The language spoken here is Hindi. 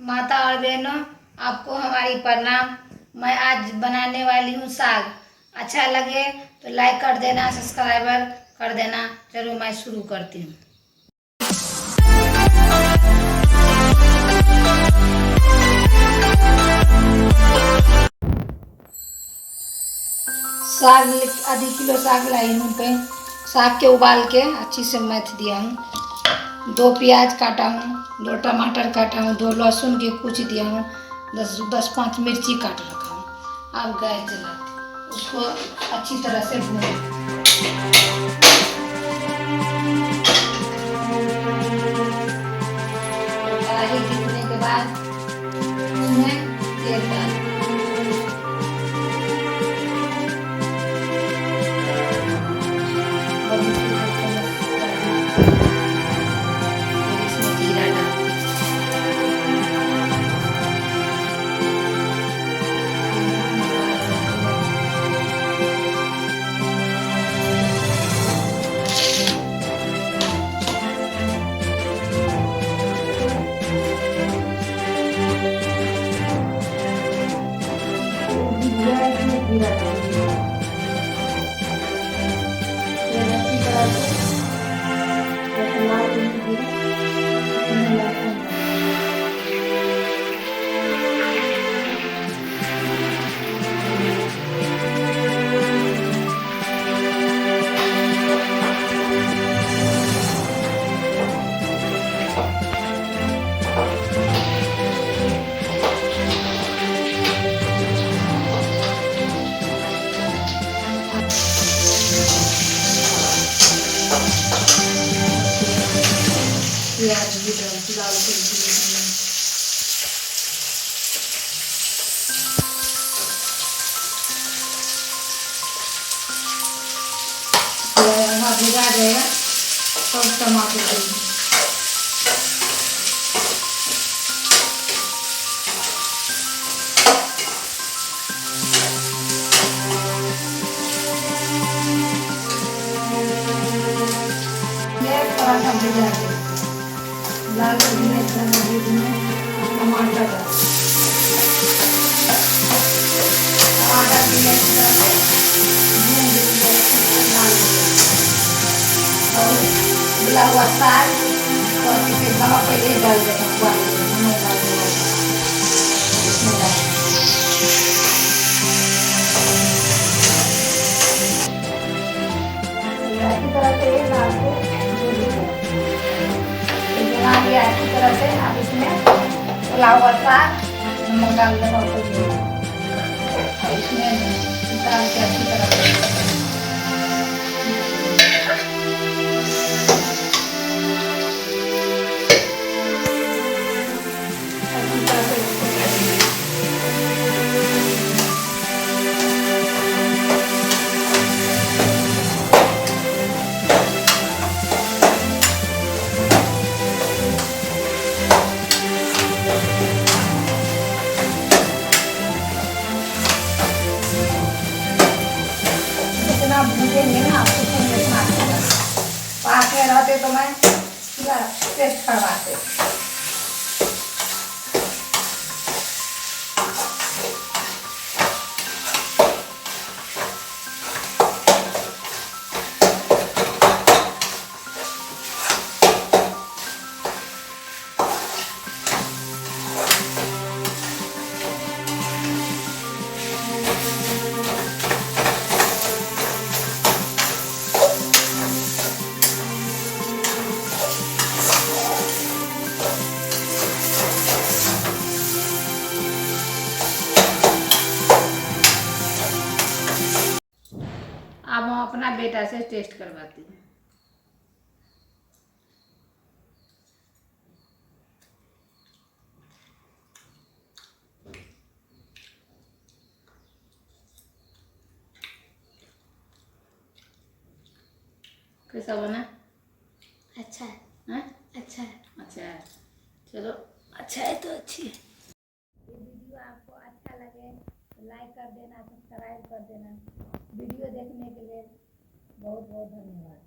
माता और बहनों, आपको हमारी प्रणाम। मैं आज बनाने वाली हूँ साग। अच्छा लगे तो लाइक कर देना, सब्सक्राइबर कर देना। चलो मैं शुरू करती हूँ। साग आधी किलो साग लाई हूँ पे साग के उबाल के अच्छी से मैथ दिया हूँ। 2 प्याज काटा हूँ, 2 टमाटर काटा हूँ, 2 लहसुन के कुच दिया हूँ, 10-5 मिर्ची काट रखा हूँ। अब गैस जला उसको अच्छी तरह से भून। कढ़ाई जीतने के बाद उसमें तेल डाल इसमें जीरा डाल जीरा डाल अच्छी तरह से लाल प्याज भी लाल भिगा जाएगा तब टमाटर देंगे। पराठा भिगा के लाल टमाटर और मिला हुआ साग और नमक पहले डाल देना। अच्छी तरह से डाल के बना लिया अच्छी तरह से। अब इसमें मिला हुआ साग नमक डाल देना और इसमें डाल के अच्छी तरह से भूजेंगे ना पास में रहते तो मैं पूरा टेस्ट करवाते। अब हम अपना बेटा से टेस्ट करवाती हूँ। कैसा बना? अच्छा है। हाँ? अच्छा है। अच्छा है। चलो अच्छा है तो अच्छी है। ये वीडियो आपको अच्छा लगे तो लाइक कर देना, सब्सक्राइब कर देना। वीडियो देखने के लिए बहुत बहुत धन्यवाद।